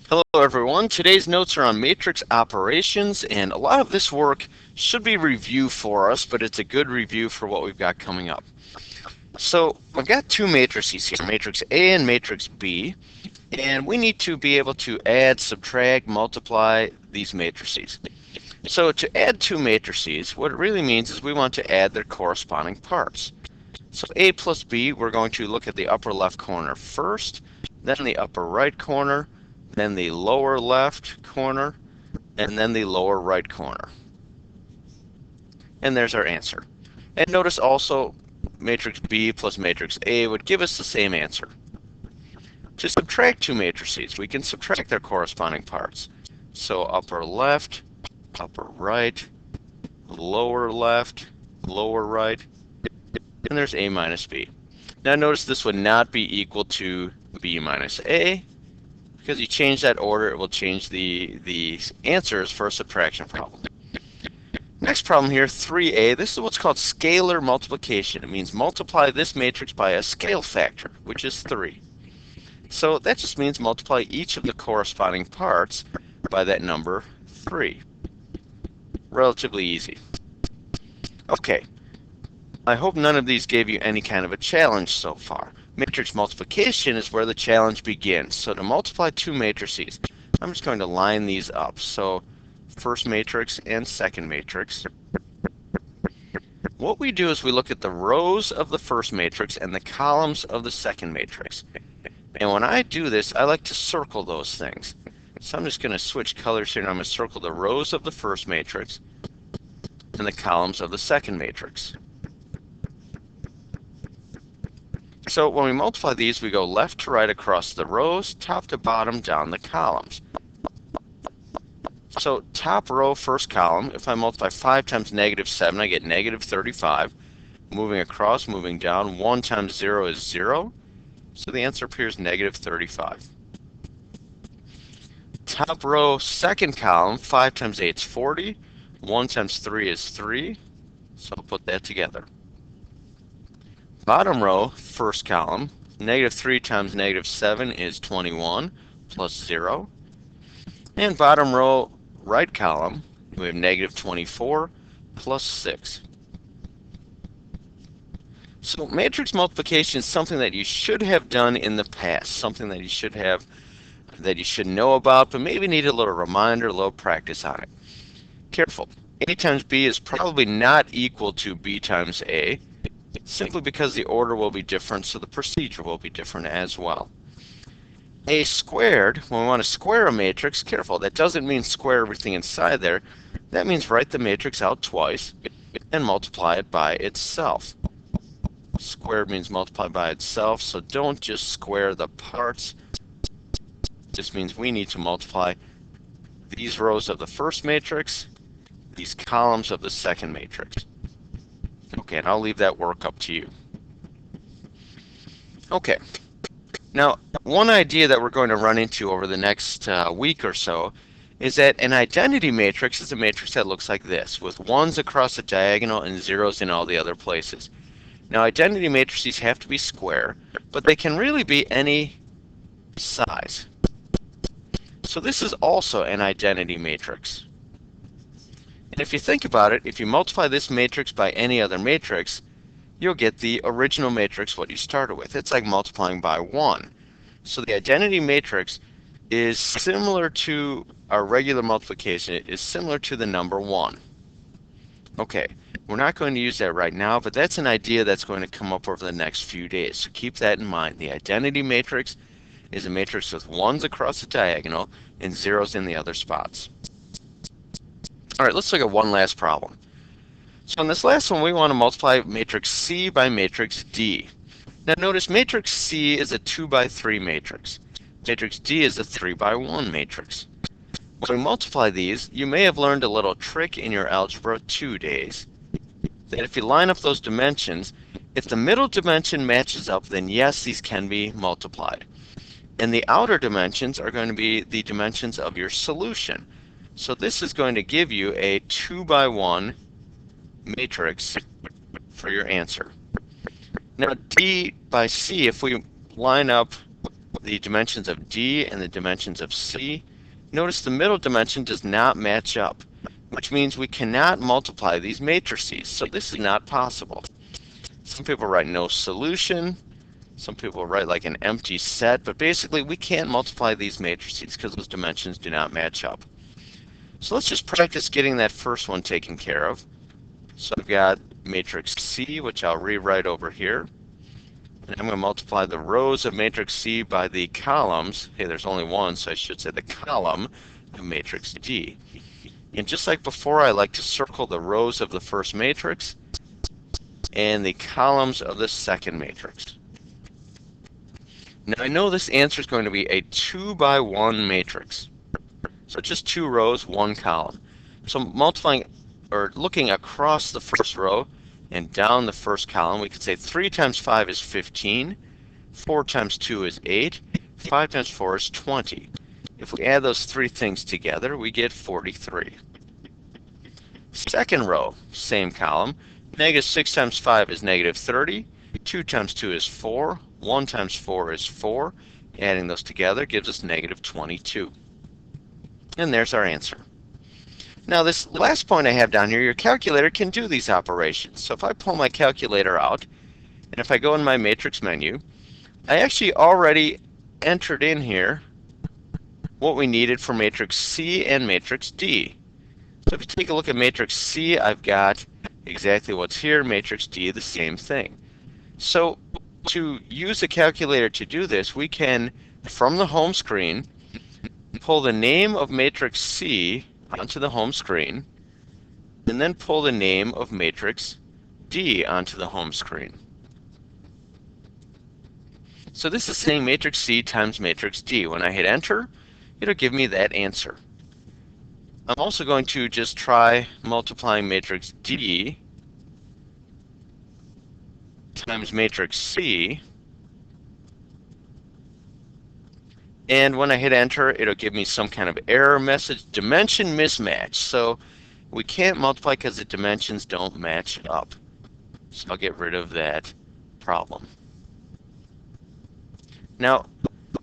Hello everyone, today's notes are on matrix operations, and a lot of this work should be review for us, but it's a good review for what we've got coming up. So I've got two matrices here, matrix A and matrix B, and we need to be able to add, subtract, multiply these matrices. So to add two matrices, what it really means is we want to add their corresponding parts. So A plus B, we're going to look at the upper left corner first, then the upper right corner, then the lower left corner, and then the lower right corner. And there's our answer. And notice also matrix B plus matrix A would give us the same answer. To subtract two matrices, we can subtract their corresponding parts. So upper left, upper right, lower left, lower right, and there's A minus B. Now notice this would not be equal to B minus A. Because you change that order, it will change the answers for a subtraction problem. Next problem here, 3a, this is what's called scalar multiplication. It means multiply this matrix by a scale factor, which is 3. So that just means multiply each of the corresponding parts by that number 3. Relatively easy. Okay, I hope none of these gave you any kind of a challenge so far. Matrix multiplication is where the challenge begins. So to multiply two matrices, I'm just going to line these up. So first matrix and second matrix. What we do is we look at the rows of the first matrix and the columns of the second matrix. And when I do this, I like to circle those things. So I'm just going to switch colors here, and I'm going to circle the rows of the first matrix and the columns of the second matrix. So when we multiply these, we go left to right across the rows, top to bottom down the columns. So top row, first column, if I multiply 5 times negative 7, I get negative 35. Moving across, moving down, 1 times 0 is 0. So the answer appears negative 35. Top row, second column, 5 times 8 is 40. 1 times 3 is 3. So I'll put that together. Bottom row, first column, negative 3 times negative 7 is 21, plus 0. And bottom row, right column, we have negative 24, plus 6. So matrix multiplication is something that you should have done in the past, something that you should know about, but maybe need a little reminder, a little practice on it. Careful, A times B is probably not equal to B times A, simply because the order will be different, so the procedure will be different as well. A squared, when we want to square a matrix, careful, that doesn't mean square everything inside there. That means write the matrix out twice and multiply it by itself. Squared means multiply by itself, so don't just square the parts. This means we need to multiply these rows of the first matrix, these columns of the second matrix. Okay, and I'll leave that work up to you. Okay, now one idea that we're going to run into over the next week or so is that an identity matrix is a matrix that looks like this, with 1s across the diagonal and 0s in all the other places. Now identity matrices have to be square, but they can really be any size. So this is also an identity matrix. And if you think about it, if you multiply this matrix by any other matrix, you'll get the original matrix what you started with. It's like multiplying by 1. So the identity matrix is similar to our regular multiplication. It is similar to the number 1. Okay, we're not going to use that right now, but that's an idea that's going to come up over the next few days. So keep that in mind. The identity matrix is a matrix with 1s across the diagonal and 0s in the other spots. All right, let's look at one last problem. So in this last one, we want to multiply matrix C by matrix D. Now notice matrix C is a 2 by 3 matrix. Matrix D is a 3 by 1 matrix. When we multiply these, you may have learned a little trick in your Algebra 2 days, that if you line up those dimensions, if the middle dimension matches up, then yes, these can be multiplied. And the outer dimensions are going to be the dimensions of your solution. So this is going to give you a 2 by 1 matrix for your answer. Now D by C, if we line up the dimensions of D and the dimensions of C, notice the middle dimension does not match up, which means we cannot multiply these matrices, so this is not possible. Some people write no solution, some people write like an empty set, but basically we can't multiply these matrices because those dimensions do not match up. So let's just practice getting that first one taken care of. So I've got matrix C, which I'll rewrite over here. And I'm going to multiply the rows of matrix C by the columns. Hey, there's only one, so I should say the column of matrix D. And just like before, I like to circle the rows of the first matrix and the columns of the second matrix. Now I know this answer is going to be a 2 by 1 matrix. So just 2 rows, 1 column. So multiplying or looking across the first row and down the first column, we could say 3 times 5 is 15, 4 times 2 is 8, 5 times 4 is 20. If we add those 3 things together, we get 43. Second row, same column, negative 6 times 5 is negative 30, 2 times 2 is 4, 1 times 4 is 4. Adding those together gives us negative 22. And there's our answer. Now this last point I have down here, your calculator can do these operations. So if I pull my calculator out, and if I go in my matrix menu, I actually already entered in here what we needed for matrix C and matrix D. So if you take a look at matrix C, I've got exactly what's here, matrix D, the same thing. So to use the calculator to do this, we can, from the home screen, pull the name of matrix C onto the home screen, and then pull the name of matrix D onto the home screen. So this is saying matrix C times matrix D. When I hit enter, it'll give me that answer. I'm also going to just try multiplying matrix D times matrix C. And when I hit enter, it'll give me some kind of error message, dimension mismatch. So we can't multiply because the dimensions don't match up. So I'll get rid of that problem. Now,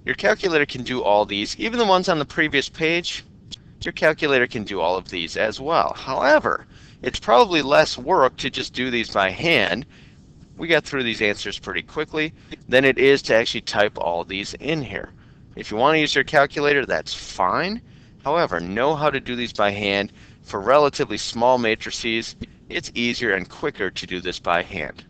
your calculator can do all these, even the ones on the previous page. Your calculator can do all of these as well. However, it's probably less work to just do these by hand. We got through these answers pretty quickly than it is to actually type all these in here. If you want to use your calculator, that's fine. However, know how to do these by hand. For relatively small matrices, it's easier and quicker to do this by hand.